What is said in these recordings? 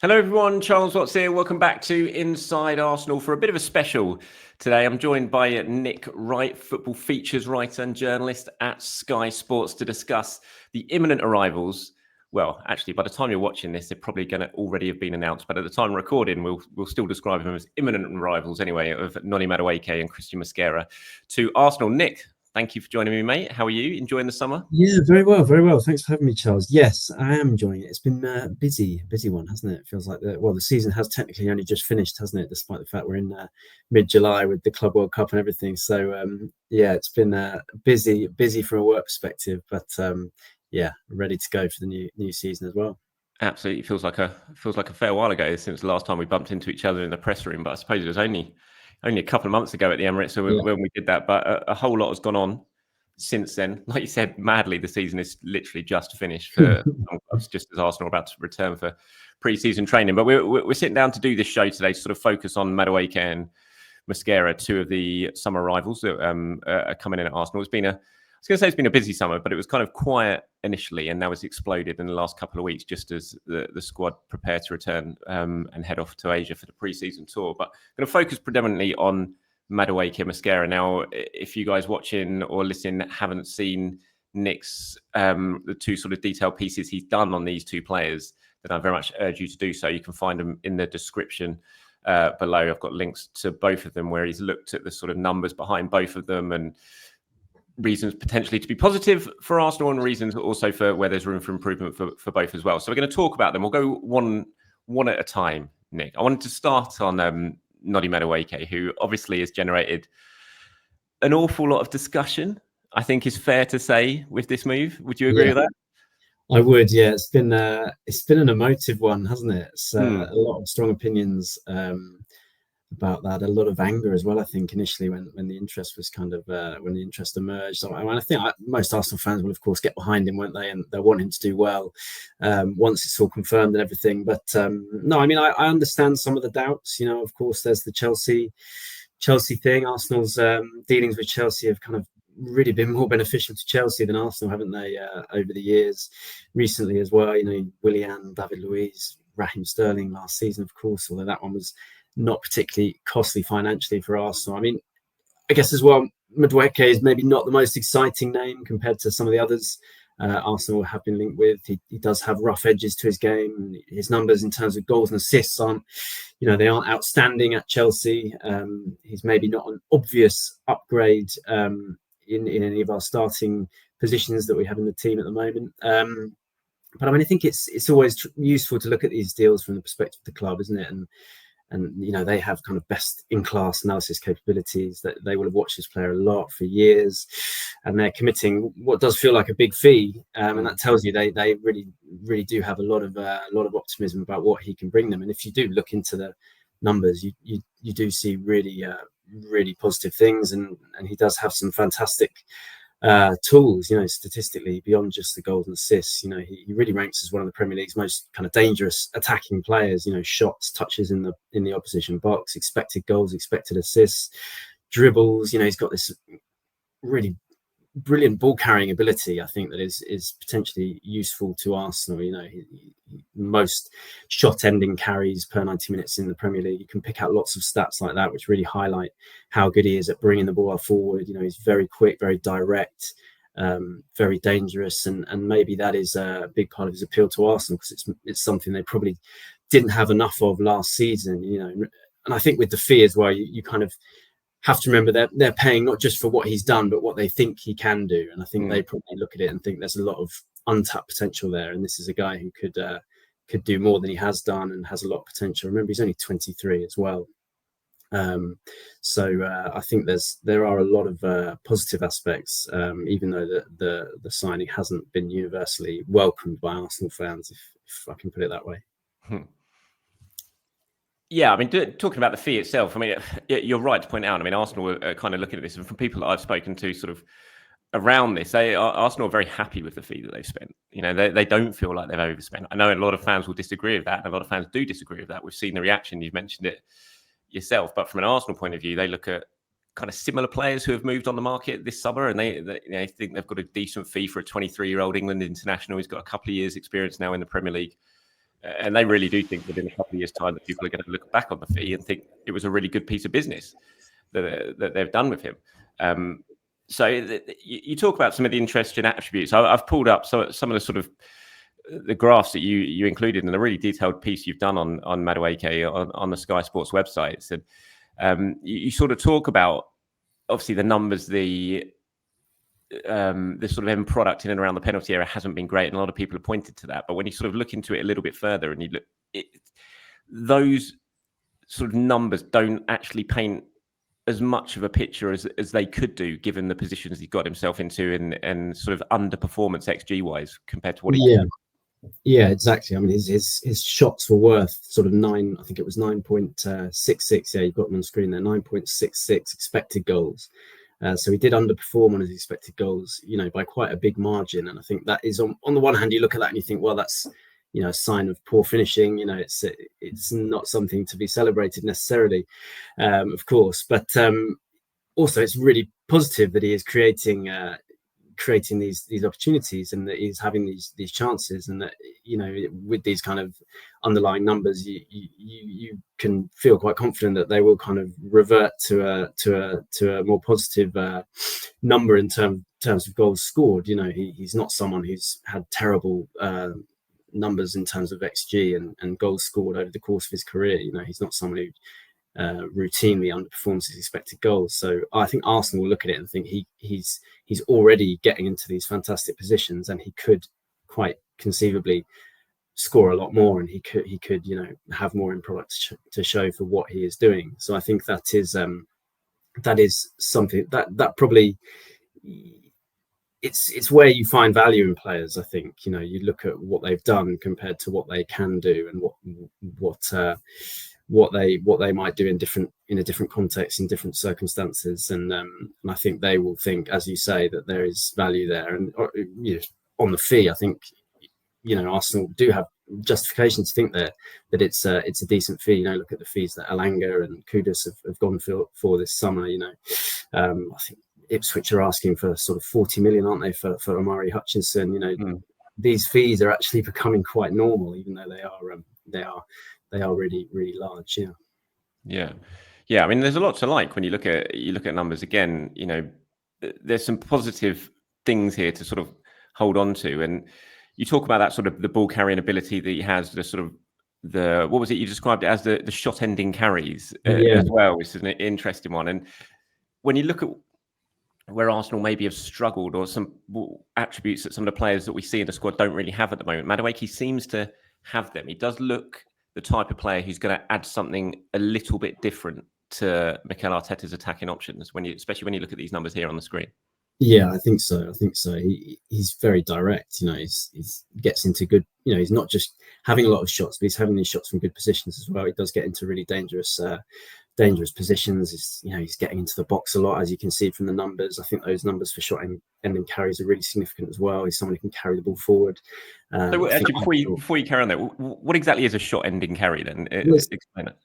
Hello everyone, Charles Watts here. Welcome back to Inside Arsenal for a bit of a special today. I'm joined by Nick Wright, football features writer and journalist at Sky Sports, to discuss the imminent arrivals. Well, actually, by the time you're watching this, they're probably going to already have been announced. But at the time of recording, we'll still describe them as imminent arrivals anyway, of Noni Madueke and Cristhian Mosquera to Arsenal. Nick, thank you for joining me, mate. How are you? Enjoying the summer? Yeah, very well, very well. Thanks for having me, Charles. Yes, I am enjoying it. It's been a busy one, hasn't it? It feels like the season has technically only just finished, hasn't it? Despite the fact we're in mid-July with the Club World Cup and everything. So yeah, it's been busy from a work perspective, but yeah, ready to go for the new season as well. Absolutely, feels like a fair while ago since the last time we bumped into each other in the press room. But I suppose it was only a couple of months ago at the Emirates when we did that. But a whole lot has gone on since then. Like you said, madly, the season is literally just finished for some clubs, just as Arsenal are about to return for pre-season training. But we're sitting down to do this show today to sort of focus on Madueke and Mosquera, two of the summer rivals that are coming in at Arsenal. It's been a busy summer, but it was kind of quiet initially, and now it's exploded in the last couple of weeks, just as the squad prepare to return and head off to Asia for the pre-season tour. But I'm going to focus predominantly on Madueke and Mosquera. Now, if you guys watching or listening haven't seen Nick's the two sort of detailed pieces he's done on these two players, then I very much urge you to do so. You can find them in the description below. I've got links to both of them where he's looked at the sort of numbers behind both of them and reasons potentially to be positive for Arsenal and reasons also for where there's room for improvement for both as well. So we're going to talk about them. We'll go one at a time, Nick. I wanted to start on Noni Madueke, who obviously has generated an awful lot of discussion, I think is fair to say, with this move. Would you agree with that? I would, yeah. It's been an emotive one, hasn't it? It's a lot of strong opinions about that, a lot of anger as well. I think initially when the interest was when the interest emerged, I think most Arsenal fans will of course get behind him, won't they? And they want him to do well once it's all confirmed and everything. But no, I mean I understand some of the doubts. You know, of course, there's the Chelsea thing. Arsenal's dealings with Chelsea have kind of really been more beneficial to Chelsea than Arsenal, haven't they? Over the years, recently as well. You know, Willian, David Luiz, Raheem Sterling last season, of course, although that one was not particularly costly financially for Arsenal. I mean, I guess as well, Madueke is maybe not the most exciting name compared to some of the others Arsenal have been linked with. He does have rough edges to his game. His numbers in terms of goals and assists they aren't outstanding at Chelsea. He's maybe not an obvious upgrade in any of our starting positions that we have in the team at the moment. But I mean, I think it's always useful to look at these deals from the perspective of the club, isn't it? And you know, they have kind of best in class analysis capabilities, that they will have watched this player a lot for years, and they're committing what does feel like a big fee, and that tells you they really do have a lot of optimism about what he can bring them. And if you do look into the numbers, you do see really positive things, and he does have some fantastic tools, you know, statistically beyond just the goals and assists. You know, he really ranks as one of the Premier League's most kind of dangerous attacking players. You know, shots, touches in the opposition box, expected goals, expected assists, dribbles. You know, he's got this really brilliant ball carrying ability, I think, that is potentially useful to Arsenal. You know, most shot ending carries per 90 minutes in the Premier League. You can pick out lots of stats like that which really highlight how good he is at bringing the ball forward. You know, he's very quick, very direct, very dangerous, and maybe that is a big part of his appeal to Arsenal, because it's something they probably didn't have enough of last season. You know, and I think with the fee as well, you kind of have to remember they're paying not just for what he's done, but what they think he can do. And I think they probably look at it and think there's a lot of untapped potential there. And this is a guy who could do more than he has done and has a lot of potential. Remember, he's only 23 as well. So I think there are a lot of positive aspects, even though the signing hasn't been universally welcomed by Arsenal fans, if I can put it that way. Yeah, I mean, talking about the fee itself, I mean, you're right to point out. I mean, Arsenal are kind of looking at this, and from people that I've spoken to sort of around this, Arsenal are very happy with the fee that they've spent. You know, they don't feel like they've overspent. I know a lot of fans will disagree with that, and a lot of fans do disagree with that. We've seen the reaction. You've mentioned it yourself. But from an Arsenal point of view, they look at kind of similar players who have moved on the market this summer, and they think they've got a decent fee for a 23-year-old England international who's got a couple of years' experience now in the Premier League. And they really do think within a couple of years' time that people are going to look back on the fee and think it was a really good piece of business that they've done with him. So you talk about some of the interesting attributes. I've pulled up some of the sort of the graphs that you included in a really detailed piece you've done on Madueke on the Sky Sports website. And you sort of talk about obviously the numbers, the sort of end product in and around the penalty area hasn't been great, and a lot of people have pointed to that. But when you sort of look into it a little bit further, and you look, those sort of numbers don't actually paint as much of a picture as they could do, given the positions he got himself into and sort of underperformance XG wise compared to what he did. Yeah, exactly. I mean, his shots were worth sort of 9. I think it was 9.66. Yeah, you've got them on screen there. 9.66 expected goals. So he did underperform on his expected goals, by quite a big margin. And I think that is on the one hand, you look at that and you think, well, that's a sign of poor finishing. It's not something to be celebrated necessarily, of course. But also, it's really positive that he is creating these opportunities and that he's having these chances, and that with these kind of underlying numbers you can feel quite confident that they will kind of revert to a more positive number in terms of goals scored. He's not someone who's had terrible numbers in terms of XG and goals scored over the course of his career. He's not someone who routinely underperforms his expected goals. So I think Arsenal will look at it and think he's already getting into these fantastic positions, and he could quite conceivably score a lot more, and he could have more in product to show for what he is doing. So I think that is something that probably it's where you find value in players. I think you look at what they've done compared to what they can do, and what they might do in a different context, in different circumstances, and I think they will think, as you say, that there is value there. And on the fee, I think Arsenal do have justification to think that it's a decent fee. Look at the fees that Alanga and Kudus have gone for this summer. I think Ipswich are asking for sort of 40 million, aren't they, for Omari Hutchinson? These fees are actually becoming quite normal, even though they are really, really large. Yeah. I mean, there's a lot to like when you look at numbers. Again, there's some positive things here to sort of hold on to, and you talk about that sort of the ball carrying ability that he has. The sort of what was it you described it as, the shot ending carries as well, which is an interesting one. And when you look at where Arsenal maybe have struggled, or some attributes that some of the players that we see in the squad don't really have at the moment, Madueke seems to have them. He does look the type of player who's going to add something a little bit different to Mikel Arteta's attacking options, especially when you look at these numbers here on the screen. Yeah, I think so. He's very direct. He's gets into good. He's not just having a lot of shots, but he's having these shots from good positions as well. He does get into really dangerous positions. He's getting into the box a lot, as you can see from the numbers. I think those numbers for shot ending carries are really significant as well. He's someone who can carry the ball forward. So actually, before you carry on there, what exactly is a shot ending carry then? Explain it.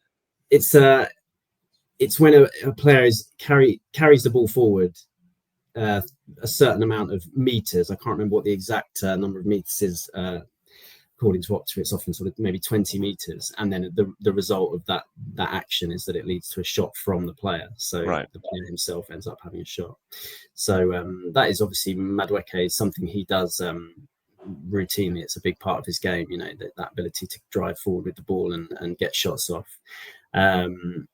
It's when a player carries the ball forward a certain amount of meters. I can't remember what the exact number of meters is. According to Opta, it's often sort of maybe 20 meters, and then the result of that action is that it leads to a shot from the player. So the player himself ends up having a shot. So that is obviously Madueke, something he does routinely. It's a big part of his game, that ability to drive forward with the ball and get shots off. And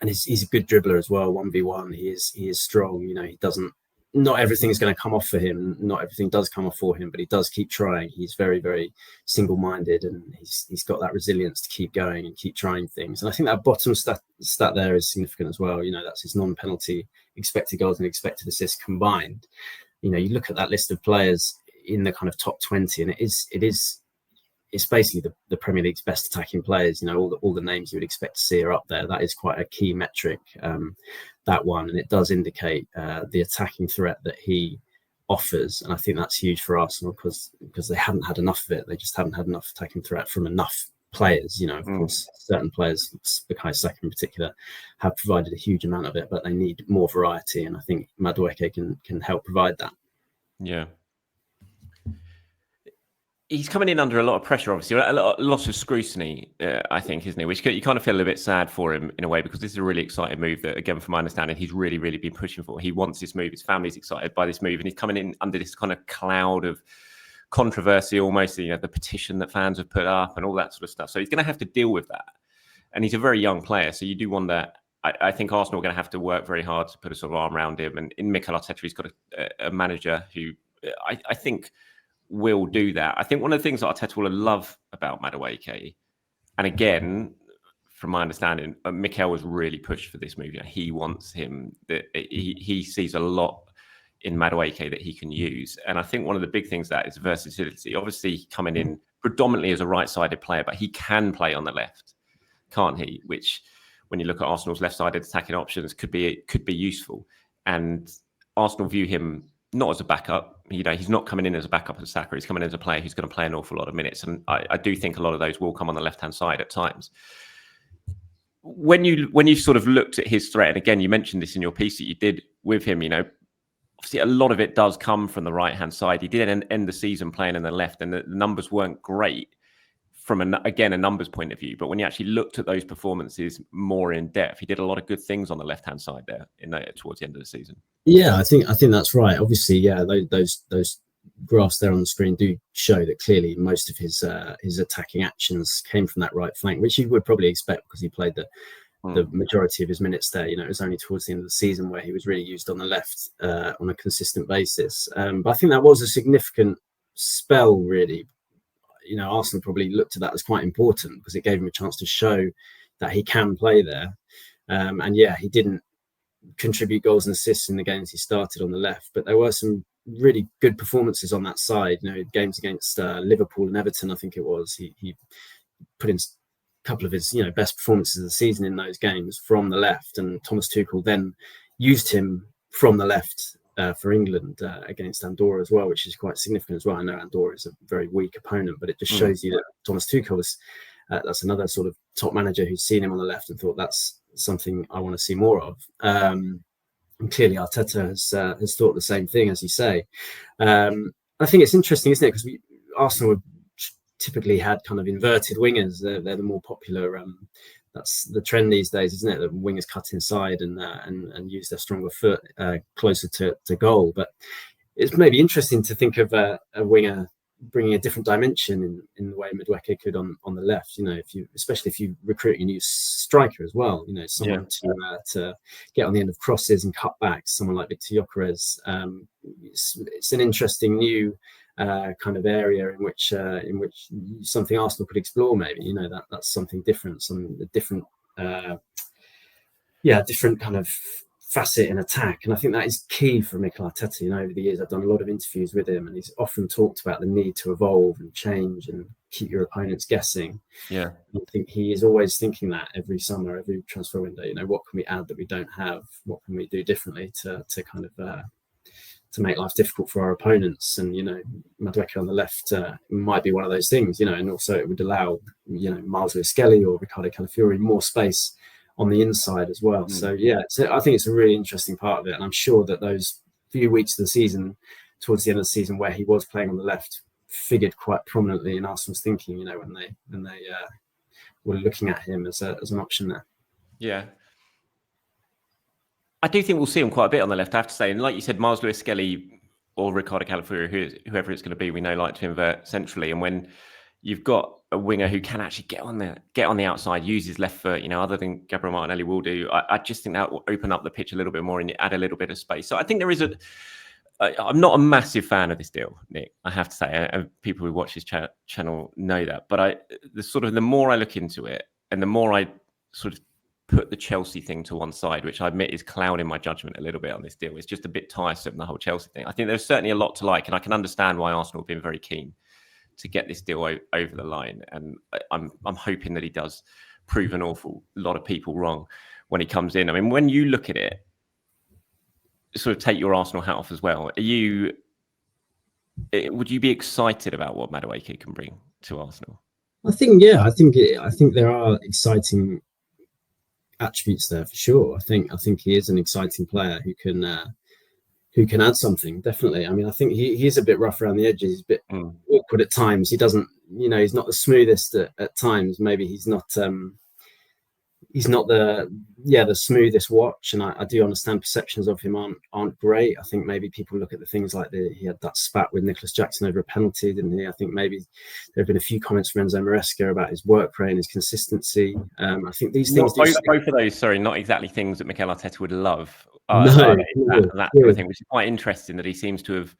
he's a good dribbler as well. 1v1, he is strong. He doesn't. Not everything is going to come off for him. Not everything does come off for him, but he does keep trying. He's very, very single-minded, and he's got that resilience to keep going and keep trying things. And I think that bottom stat there is significant as well. That's his non-penalty expected goals and expected assists combined. You look at that list of players in the kind of top 20, and it's basically the Premier League's best attacking players. All the names you would expect to see are up there. That is quite a key metric, that one, and it does indicate the attacking threat that he offers. And I think that's huge for Arsenal because they haven't had enough of it. They just haven't had enough attacking threat from enough players. Of course, certain players, Bukayo Saka in particular, have provided a huge amount of it, but they need more variety. And I think Madueke can help provide that. Yeah. he's coming in under a lot of pressure, obviously, lots of scrutiny, I think, isn't he? Which you kind of feel a bit sad for him in a way, because this is a really exciting move that, again, from my understanding, he's really, really been pushing for. He wants this move. His family's excited by this move, and he's coming in under this kind of cloud of controversy, almost, the petition that fans have put up and all that sort of stuff. So he's going to have to deal with that. And he's a very young player, so you do wonder. I think Arsenal are going to have to work very hard to put a sort of arm around him. And in Mikel Arteta, he's got a manager who I think will do that. I think one of the things that Arteta will love about Madueke, and again, from my understanding, Mikel was really pushed for this move. He wants him. He sees a lot in Madueke that he can use. And I think one of the big things that is versatility. Obviously, coming in predominantly as a right-sided player, but he can play on the left, can't he? Which, when you look at Arsenal's left-sided attacking options, could be useful. And Arsenal view him not as a backup. He's not coming in as a backup as Saka. He's coming in as a player who's going to play an awful lot of minutes. And I do think a lot of those will come on the left-hand side at times. When you sort of looked at his threat, and again, you mentioned this in your piece that you did with him, obviously a lot of it does come from the right-hand side. He did end the season playing in the left, and the numbers weren't great from, a numbers point of view. But when you actually looked at those performances more in depth, he did a lot of good things on the left-hand side there towards the end of the season. Yeah, I think that's right. Obviously, yeah, those graphs there on the screen do show that clearly most of his attacking actions came from that right flank, which you would probably expect because he played the majority of his minutes there. It was only towards the end of the season where he was really used on the left on a consistent basis. But I think that was a significant spell, really. Arsenal probably looked at that as quite important because it gave him a chance to show that he can play there. And yeah, he didn't contribute goals and assists in the games he started on the left, but there were some really good performances on that side. Games against Liverpool and Everton, I think it was. He put in a couple of his best performances of the season in those games from the left, and Thomas Tuchel then used him from the left for England against Andorra as well, which is quite significant as well. I know Andorra is a very weak opponent, but it just shows you that Thomas Tuchel is that's another sort of top manager who's seen him on the left and thought that's something I want to see more of. And clearly Arteta has thought the same thing, as you say. I think it's interesting, isn't it? Because Arsenal have typically had kind of inverted wingers. They're the more popular. That's the trend these days, isn't it? That wingers cut inside and use their stronger foot closer to goal. But it's maybe interesting to think of a winger bringing a different dimension in the way Madueke could on the left. Especially if you recruit a new striker as well. Someone to get on the end of crosses and cutbacks. Someone like Victor Gyökeres. It's an interesting new kind of area in which something Arsenal could explore. Maybe that's something different, different kind of facet in attack. And I think that is key for Mikel Arteta. Over the years, I've done a lot of interviews with him, and he's often talked about the need to evolve and change and keep your opponents guessing. Yeah, I think he is always thinking that every summer, every transfer window. What can we add that we don't have? What can we do differently to kind of to make life difficult for our opponents? And Madueke on the left might be one of those things. And also it would allow Miles Lewis-Skelly or Ricardo Calafiori more space on the inside as well. So yeah, I think it's a really interesting part of it, and I'm sure that those few weeks of the season, towards the end of the season, where he was playing on the left, figured quite prominently in Arsenal's thinking. When they were looking at him as an option there. Yeah. I do think we'll see him quite a bit on the left, I have to say. And like you said, Miles Lewis-Skelly or Ricardo Calafiori, whoever it's going to be, we know like to invert centrally. And when you've got a winger who can actually get on the outside, use his left foot, other than Gabriel Martinelli will do, I just think that will open up the pitch a little bit more and add a little bit of space. So I think there is I'm not a massive fan of this deal, Nick, I have to say. And people who watch this channel know that. But the more I look into it, and the more I sort of put the Chelsea thing to one side, which I admit is clouding my judgment a little bit on this deal. It's just a bit tiresome, the whole Chelsea thing. I think there's certainly a lot to like, and I can understand why Arsenal have been very keen to get this deal over the line. And I'm hoping that he does prove an awful lot of people wrong when he comes in. I mean, when you look at it, sort of take your Arsenal hat off as well, would you be excited about what Madueke can bring to Arsenal? I think there are exciting attributes there for sure. I think he is an exciting player who can add something. Definitely. I mean, I think he's a bit rough around the edges. He's a bit awkward at times. He doesn't, he's not the smoothest at times. Maybe he's not the smoothest watch, and I do understand perceptions of him aren't great. I think maybe people look at the things like he had that spat with Nicholas Jackson over a penalty, didn't he? I think maybe there have been a few comments from Enzo Maresca about his work rate and his consistency. I think these things both of those, not exactly things that Mikel Arteta would love. No, that sort of thing, which is quite interesting that he seems to have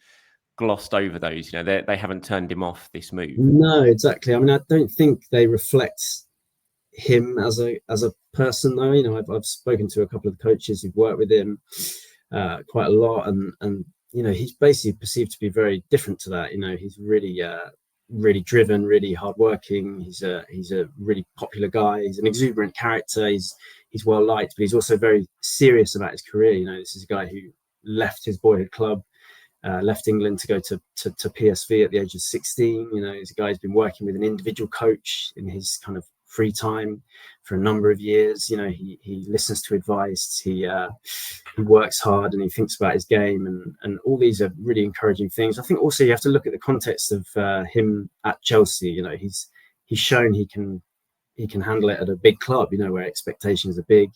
glossed over those. They haven't turned him off this move. No, exactly. I mean, I don't think they reflect him as a person, though. I've spoken to a couple of coaches who've worked with him quite a lot, and he's basically perceived to be very different to that. He's really driven, really hardworking. He's a really popular guy. He's an exuberant character. He's well liked, but he's also very serious about his career. This is a guy who left his boyhood club, left England to go to PSV at the age of 16. He's a guy who's been working with an individual coach in his kind of free time for a number of years. He listens to advice, he works hard, and he thinks about his game, and all these are really encouraging things. I think also you have to look at the context of him at Chelsea. He's shown he can handle it at a big club, where expectations are big.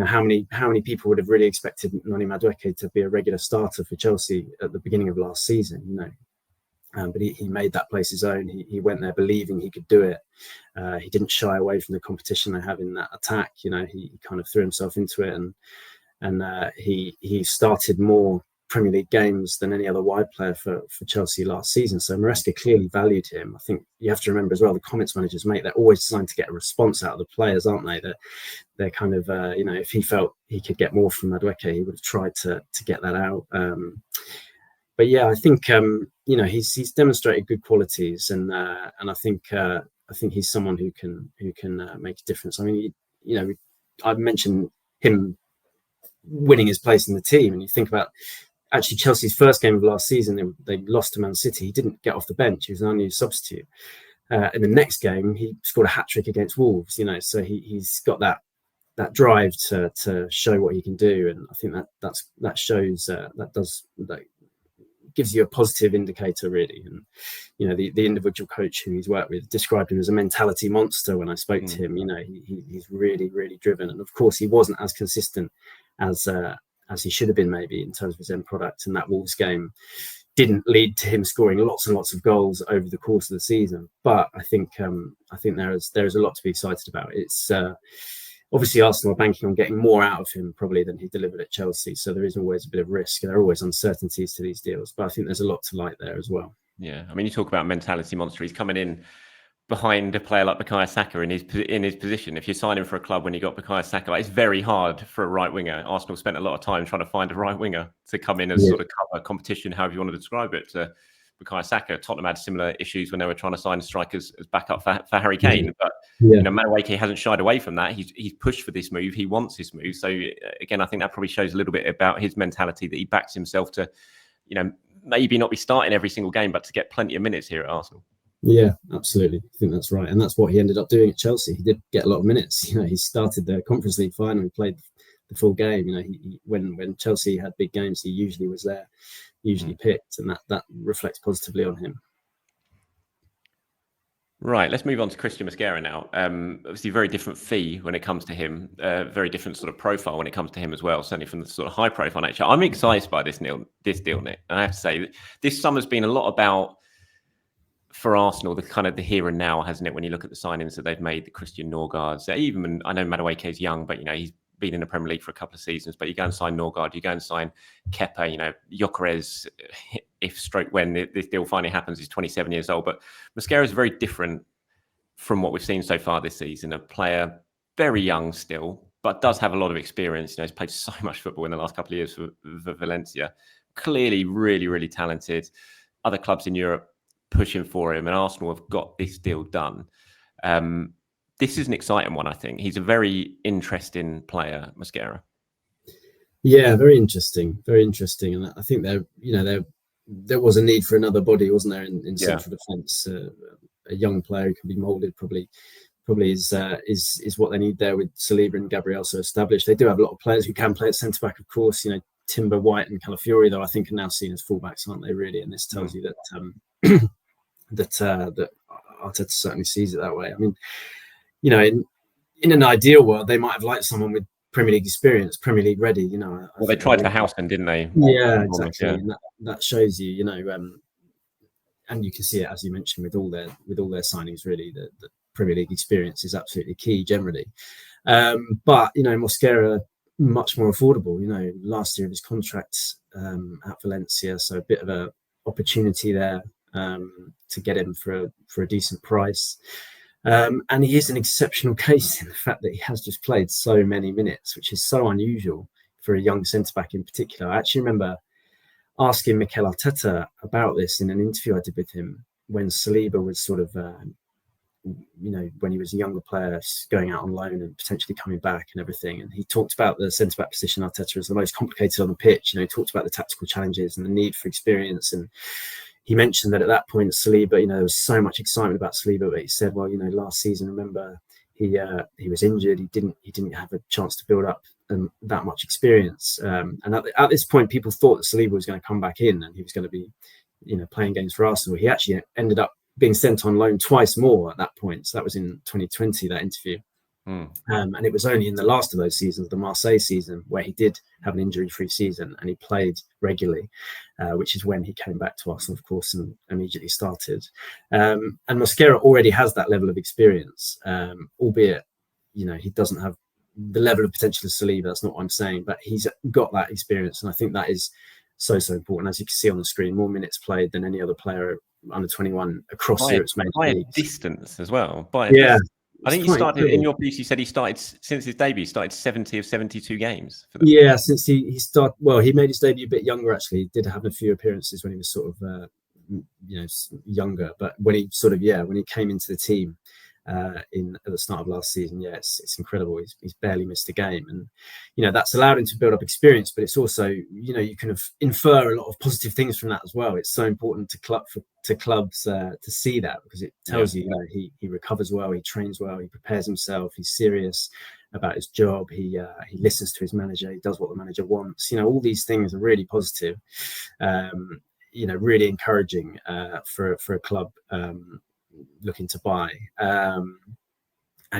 How many people would have really expected Noni Madueke to be a regular starter for Chelsea at the beginning of last season? But he made that place his own. He went there believing he could do it. He didn't shy away from the competition they have in that attack. He kind of threw himself into it, and he started more Premier League games than any other wide player for Chelsea last season. So Maresca clearly valued him. I think you have to remember as well, the comments managers they're always designed to get a response out of the players, aren't they? They're kind of, if he felt he could get more from Madueke, he would have tried to get that out. But yeah, I think he's demonstrated good qualities, and I think he's someone who can make a difference. I mean, I've mentioned him winning his place in the team, and you think about actually Chelsea's first game of last season, they lost to Man City. He didn't get off the bench; he was an unused substitute. In the next game, he scored a hat-trick against Wolves. So he's got that drive to show what he can do, and I think that shows that gives you a positive indicator, really. And the individual coach who he's worked with described him as a mentality monster when I spoke to him. He's really, really driven, and of course he wasn't as consistent as he should have been, maybe, in terms of his end product. And that Wolves game didn't lead to him scoring lots and lots of goals over the course of the season. But I think there is a lot to be excited about. It's obviously Arsenal are banking on getting more out of him probably than he delivered at Chelsea. So there is always a bit of risk. There are always uncertainties to these deals, but I think there's a lot to like there as well. Yeah, I mean, you talk about mentality monster. He's coming in behind a player like Bukayo Saka in his position. If you're signing for a club when you got Bukayo Saka, it's very hard for a right winger. Arsenal spent a lot of time trying to find a right winger to come in as sort of cover competition, however you want to describe it, to Bukayo Saka. Tottenham had similar issues when they were trying to sign strikers as backup for Harry Kane. But Madueke hasn't shied away from that. He's pushed for this move. He wants this move. So again, I think that probably shows a little bit about his mentality, that he backs himself to, maybe not be starting every single game, but to get plenty of minutes here at Arsenal. Yeah, absolutely. I think that's right. And that's what he ended up doing at Chelsea. He did get a lot of minutes. He started the Conference League final and played the full game. When Chelsea had big games, he usually was there, usually picked, and that reflects positively on him. Right, let's move on to Cristhian Mosquera now. Obviously, very different fee when it comes to him. Very different sort of profile when it comes to him as well. Certainly from the sort of high-profile nature. I'm excited by this deal, Nick. And I have to say, this summer's been a lot about, for Arsenal, the kind of the here and now, hasn't it? When you look at the signings that they've made, the Christian Norgards, even I know Madueke is young, but he's been in the Premier League for a couple of seasons. But you go and sign Norgard, you go and sign Kepa, Gyökeres, when this deal finally happens, he's 27 years old. But Mosquera is very different from what we've seen so far this season. A player very young still, but does have a lot of experience. He's played so much football in the last couple of years for Valencia. Clearly, really, really talented. Other clubs in Europe pushing for him, and Arsenal have got this deal done. This is an exciting one, I think. He's a very interesting player, Mosquera. Yeah, very interesting, and I think there was a need for another body, wasn't there, in central defence? A young player who can be moulded probably is what they need there, with Saliba and Gabriel so established. They do have a lot of players who can play at centre back, of course. Timber, White, and Calafiori, though, I think are now seen as fullbacks, aren't they? Really, and this tells you that that Arteta certainly sees it that way. I mean, in an ideal world, they might have liked someone with Premier League experience, Premier League ready. Well, they tried for Houseman, didn't they? Yeah, exactly. Yeah. And that shows you, and you can see it, as you mentioned, with all their signings. Really, the Premier League experience is absolutely key generally. But Mosquera, much more affordable. Last year of his contract at Valencia, so a bit of a opportunity there to get him for a decent price. And he is an exceptional case in the fact that he has just played so many minutes, which is so unusual for a young centre-back in particular. I actually remember asking Mikel Arteta about this in an interview I did with him when Saliba was sort of, when he was a younger player going out on loan and potentially coming back and everything. And he talked about the centre-back position, Arteta, as the most complicated on the pitch. He talked about the tactical challenges and the need for experience. And he mentioned that at that point, Saliba, there was so much excitement about Saliba, but he said, well, last season, remember, he was injured. He didn't have a chance to build up that much experience. And at this point, people thought that Saliba was going to come back in and he was going to be, playing games for Arsenal. He actually ended up being sent on loan twice more at that point. So that was in 2020, that interview. And it was only in the last of those seasons, the Marseille season, where he did have an injury-free season and he played regularly, which is when he came back to Arsenal, of course, and immediately started. And Mosquera already has that level of experience, albeit, he doesn't have the level of potential of Saliba. That's not what I'm saying, but he's got that experience. And I think that is so important. As you can see on the screen, more minutes played than any other player under 21 across Europe's major leagues. By a distance as well. I think he started, in your piece, you said he started, since his debut, he started 70 of 72 games. Since he started, he made his debut a bit younger, actually. He did have a few appearances when he was sort of, younger. But when he came into the team at the start of last season, it's incredible. He's barely missed a game. And, that's allowed him to build up experience, but it's also, you can infer a lot of positive things from that as well. It's so important to clubs to see that, because it tells you, he recovers well, he trains well, he prepares himself, he's serious about his job, he listens to his manager, he does what the manager wants. All these things are really positive, really encouraging for a club looking to buy.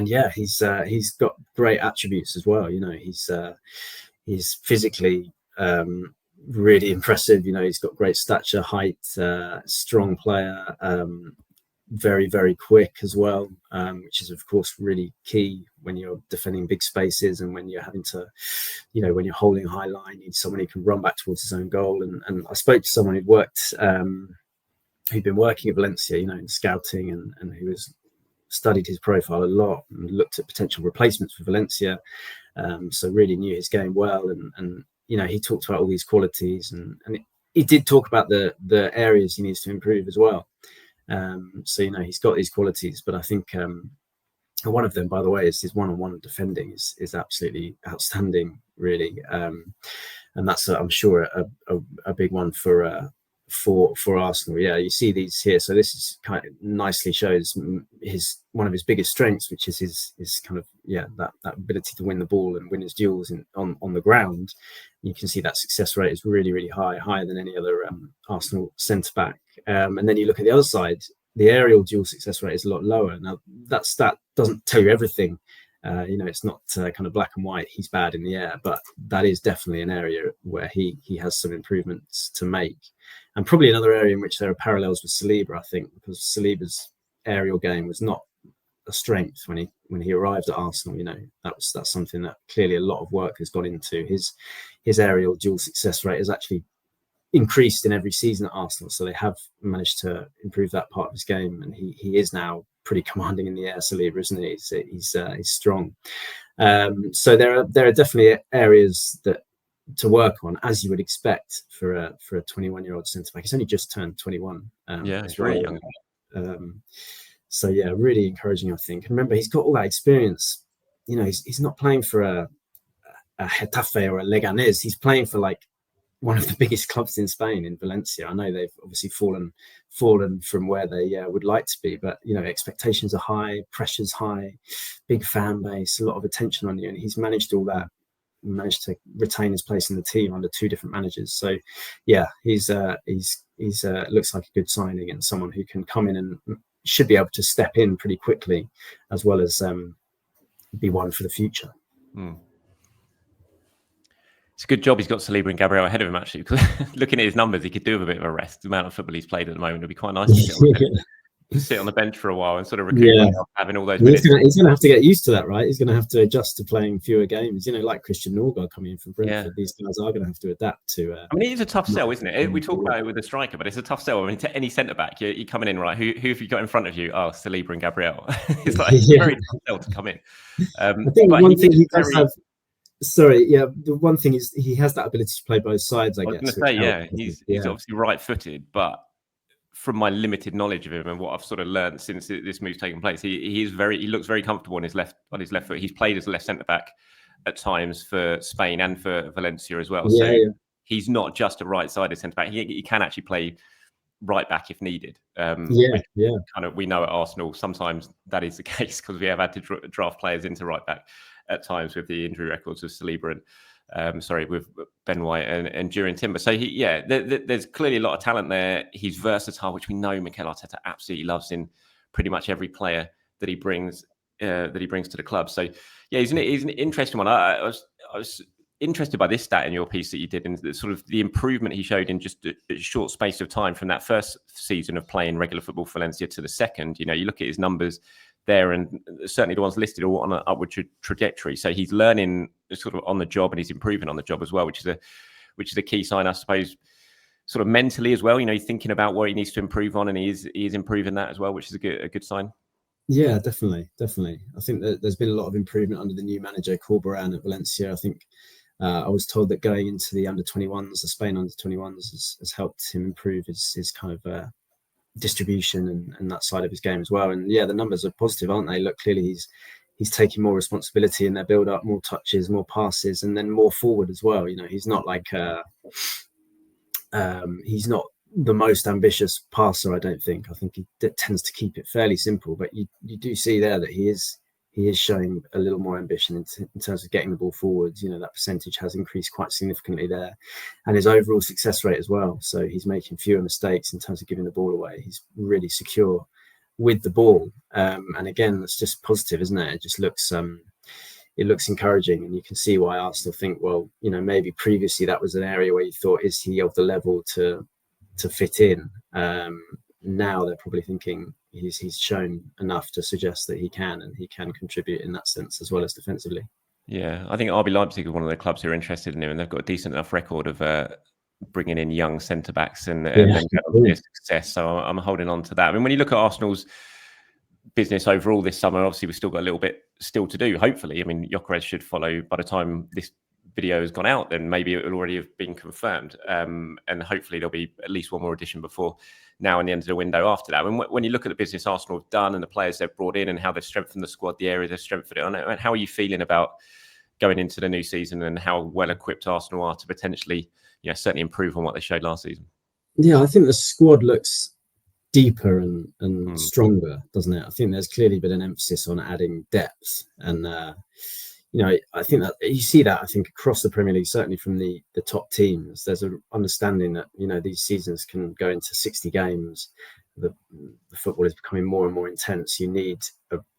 He's got great attributes as well. He's physically really impressive. He's got great stature, height, strong player, very, very quick as well, which is of course really key when you're defending big spaces and when you're having to, when you're holding a high line, you need someone who can run back towards his own goal. And I spoke to someone who'd been working at Valencia, in scouting, and who studied his profile a lot and looked at potential replacements for Valencia. So really knew his game well, and he talked about all these qualities, and he did talk about the areas he needs to improve as well. He's got these qualities, but I think one of them, by the way, is his one-on-one defending is absolutely outstanding, really, and that's I'm sure a big one for Arsenal. You see these here. So this is kind of nicely shows one of his biggest strengths, which is his kind of that ability to win the ball and win his duels on the ground. You can see that success rate is really, really higher than any other Arsenal centre back. And then you look at the other side, the aerial duel success rate is a lot lower. Now that stat doesn't tell you everything. It's not kind of black and white. He's bad in the air, but that is definitely an area where he has some improvements to make. And probably another area in which there are parallels with Saliba, I think, because Saliba's aerial game was not a strength when he arrived at Arsenal. That's something that clearly a lot of work has gone into. His aerial dual success rate has actually increased in every season at Arsenal, so they have managed to improve that part of his game, and he is now pretty commanding in the air. Saliba, isn't he? He's strong. So there are definitely areas to work on, as you would expect for a 21-year-old centre back. He's only just turned 21. It's very young. Really encouraging, I think. And remember, he's got all that experience. He's not playing for a Getafe or a Leganés. He's playing for one of the biggest clubs in Spain, in Valencia. I know they've obviously fallen from where they would like to be, but expectations are high, pressure's high, big fan base, a lot of attention on you, and he's managed all that managed to retain his place in the team under 2 different managers. So yeah, he's looks like a good signing and someone who can come in and should be able to step in pretty quickly, as well as be one for the future. It's a good job he's got Saliba and Gabriel ahead of him, actually, because looking at his numbers, he could do with a bit of a rest. The amount of football he's played at the moment would be quite nice to sit on the bench for a while and sort of recuperate having all those minutes. He's going to have to get used to that, right? He's going to have to adjust to playing fewer games. Like Cristhian Norgard coming in from Brentford. These guys are going to have to adapt to. I mean, it is a tough sell, isn't it? We talk about it with a striker, but it's a tough sell. I mean, to any centre back, you're coming in, right? Who have you got in front of you? Oh, Saliba and Gabriel. It's like a very tough sell to come in. I think one thing he does have. Sorry, yeah. The one thing is he has that ability to play both sides. I guess. Was going to say, he's obviously right-footed, but from my limited knowledge of him and what I've sort of learned since this move's taken place, he looks very comfortable on his left foot. He's played as a left centre back at times for Spain and for Valencia as well. He's not just a right-sided centre back. He can actually play right back if needed. Kind of, we know at Arsenal sometimes that is the case because we have had to draft players into right back at times with the injury records of Saliba and with Ben White and Duran Timber. So there's clearly a lot of talent there. He's versatile, which we know Mikel Arteta absolutely loves in pretty much every player that he brings to the club. So he's an interesting one. I was interested by this stat in your piece that you did, and sort of the improvement he showed in just a short space of time from that first season of playing regular football for Valencia to the second. You look at his numbers there, and certainly the ones listed are on an upward trajectory. So he's learning sort of on the job, and he's improving on the job as well, which is a key sign, I suppose, sort of mentally as well. He's thinking about what he needs to improve on, and he is improving that as well, which is a good sign. Yeah, definitely. I think that there's been a lot of improvement under the new manager Corberán at Valencia. I think I was told that going into the under-21s, the Spain under-21s, has helped him improve his kind of distribution and that side of his game as well. And the numbers are positive, aren't they? Look, clearly he's taking more responsibility in their build-up, more touches, more passes, and then more forward as well. He's not like he's not the most ambitious passer, I don't think. I think he tends to keep it fairly simple, but you do see there that he is showing a little more ambition in terms of getting the ball forwards. That percentage has increased quite significantly there, and his overall success rate as well. So he's making fewer mistakes in terms of giving the ball away. He's really secure with the ball, and again, that's just positive, isn't it? It just looks encouraging, and you can see why Arsenal think, well, maybe previously that was an area where you thought, is he of the level to fit in? Now they're probably thinking he's shown enough to suggest that he can contribute in that sense as well as defensively. Yeah, I think RB Leipzig is one of the clubs who are interested in him, and they've got a decent enough record of bringing in young centre backs and then their success. So I'm holding on to that. I mean, when you look at Arsenal's business overall this summer, obviously we've still got a little bit still to do. Hopefully, I mean, Gyökeres should follow by the time this video has gone out, then maybe it will already have been confirmed, and hopefully there'll be at least one more edition before now and the end of the window after that. When you look at the business Arsenal have done and the players they've brought in and how they've strengthened the squad, the areas they've strengthened it on, how are you feeling about going into the new season and how well equipped Arsenal are to potentially certainly improve on what they showed last season? Yeah, I think the squad looks deeper and stronger, doesn't it? I think there's clearly been an emphasis on adding depth, and I think that you see that, I think, across the Premier League, certainly from the top teams. There's an understanding that these seasons can go into 60 games. The football is becoming more and more intense. You need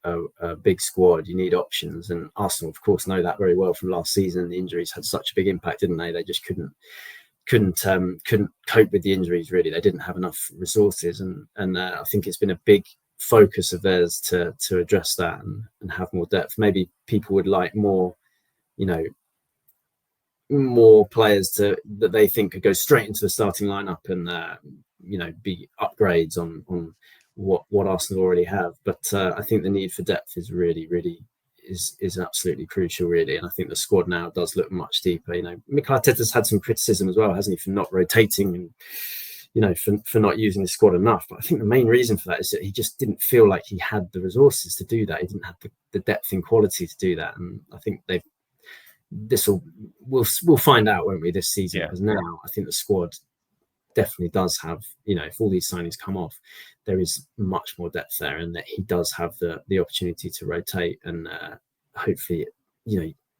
a big squad. You need options, and Arsenal, of course, know that very well from last season. The injuries had such a big impact, didn't they? They just couldn't cope with the injuries. Really, they didn't have enough resources, and I think it's been a big focus of theirs to address that and have more depth. Maybe people would like more players that they think could go straight into the starting lineup and be upgrades on what Arsenal already have. But I think the need for depth is really is absolutely crucial, really. And I think the squad now does look much deeper. Mikel Arteta's had some criticism as well, hasn't he, for not rotating and for not using the squad enough. But I think the main reason for that is that he just didn't feel like he had the resources to do that. He didn't have the depth and quality to do that. And I think we'll find out, won't we, this season? Because now I think the squad definitely does have, if all these signings come off, there is much more depth there, and that he does have the opportunity to rotate, and hopefully,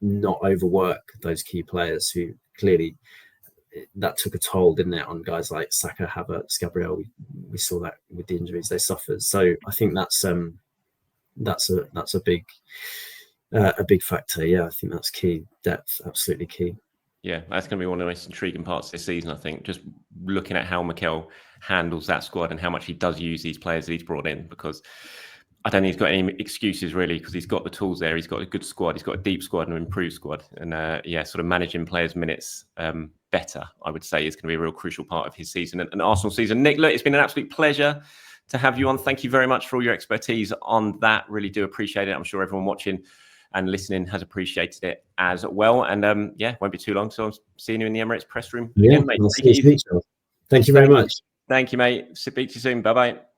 not overwork those key players who clearly that took a toll, didn't it, on guys like Saka, Havertz, Gabriel. We saw that with the injuries they suffered. So I think that's a big factor. Yeah, I think that's key. Depth, absolutely key. Yeah, that's going to be one of the most intriguing parts of this season, I think, just looking at how Mikel handles that squad and how much he does use these players that he's brought in, because I don't think he's got any excuses really, because he's got the tools there. He's got a good squad. He's got a deep squad and an improved squad. And sort of managing players' minutes better, I would say, is going to be a real crucial part of his season and Arsenal season. Nick, look, it's been an absolute pleasure to have you on. Thank you very much for all your expertise on that. Really do appreciate it. I'm sure everyone watching and listening has appreciated it as well. And won't be too long. So I'm seeing you in the Emirates press room again, mate. Thank you very much. Thank you, mate. Speak to you soon. Bye-bye.